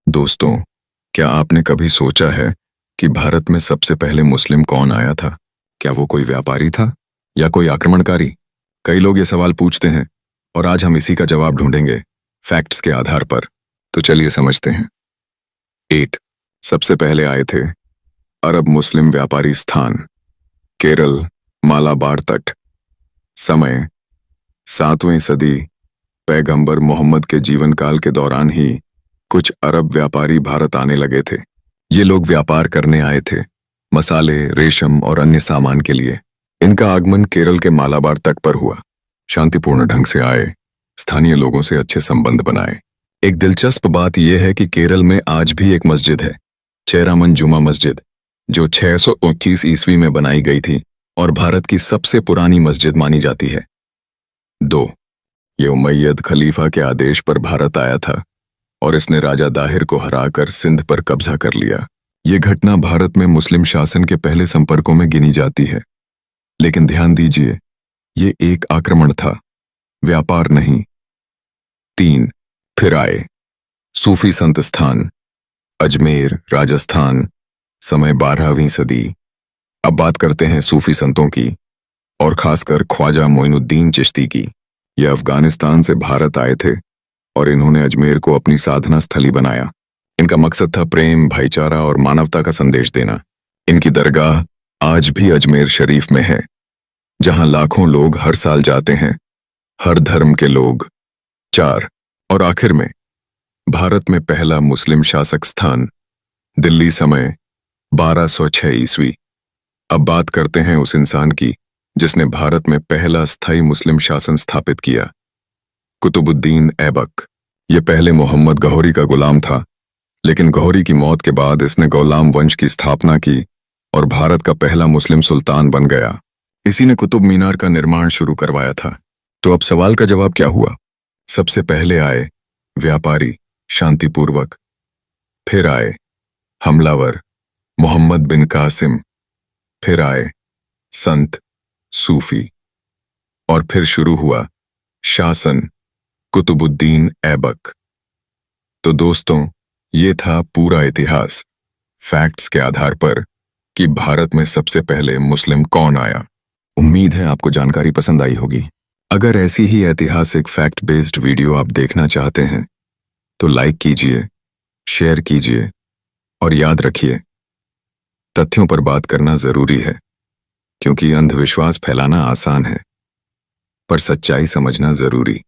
दोस्तों, क्या आपने कभी सोचा है कि भारत में सबसे पहले मुस्लिम कौन आया था? क्या वो कोई व्यापारी था या कोई आक्रमणकारी? कई लोग ये सवाल पूछते हैं और आज हम इसी का जवाब ढूंढेंगे फैक्ट्स के आधार पर। तो चलिए समझते हैं। 8 सबसे पहले आए थे अरब मुस्लिम व्यापारी स्थान केरल मालाबार तट। समय 7वीं सदी। पैगंबर मोहम्मद के जीवन काल के दौरान ही कुछ अरब व्यापारी भारत आने लगे थे। ये लोग व्यापार करने आए थे, मसाले, रेशम और अन्य सामान के लिए। इनका आगमन केरल के मालाबार तट पर हुआ। शांतिपूर्ण ढंग से आए, स्थानीय लोगों से अच्छे संबंध बनाए। एक दिलचस्प बात यह है कि केरल में आज भी एक मस्जिद है, चेरामन जुमा मस्जिद, जो 629 ईस्वी में बनाई गई थी और भारत की सबसे पुरानी मस्जिद मानी जाती है। 2 ये उमैयद खलीफा के आदेश पर भारत आया था और इसने राजा दाहिर को हराकर सिंध पर कब्जा कर लिया। ये घटना भारत में मुस्लिम शासन के पहले संपर्कों में गिनी जाती है। लेकिन ध्यान दीजिए, ये एक आक्रमण था, व्यापार नहीं। 3 फिर आए सूफी संत स्थान अजमेर, राजस्थान। समय 12वीं सदी। अब बात करते हैं सूफी संतों की और खासकर ख्वाजा मोइनुद्दीन चिश्ती की। ये अफगानिस्तान से भारत आए थे और इन्होंने अजमेर को अपनी साधना स्थली बनाया। इनका मकसद था प्रेम, भाईचारा और मानवता का संदेश देना। इनकी दरगाह आज भी अजमेर शरीफ में है, जहां लाखों लोग हर साल जाते हैं, हर धर्म के लोग। 4 और आखिर में भारत में पहला मुस्लिम शासक स्थान दिल्ली। समय 1206 ईस्वी। अब बात करते हैं उस इंसान की जिसने भारत में पहला स्थायी मुस्लिम शासन स्थापित किया, कुतुबुद्दीन ऐबक। ये पहले मोहम्मद गौहरी का गुलाम था, लेकिन गौहरी की मौत के बाद इसने गुलाम वंश की स्थापना की और भारत का पहला मुस्लिम सुल्तान बन गया। इसी ने कुतुब मीनार का निर्माण शुरू करवाया था। तो अब सवाल का जवाब क्या हुआ? सबसे पहले आए व्यापारी, शांतिपूर्वक। फिर आए हमलावर, मोहम्मद बिन कासिम। फिर आए संत, सूफी। और फिर शुरू हुआ शासन, कुतुबुद्दीन ऐबक। तो दोस्तों, ये था पूरा इतिहास फैक्ट्स के आधार पर कि भारत में सबसे पहले मुस्लिम कौन आया। उम्मीद है आपको जानकारी पसंद आई होगी। अगर ऐसी ही ऐतिहासिक फैक्ट बेस्ड वीडियो आप देखना चाहते हैं तो लाइक कीजिए, शेयर कीजिए और याद रखिए, तथ्यों पर बात करना जरूरी है, क्योंकि अंधविश्वास फैलाना आसान है पर सच्चाई समझना जरूरी।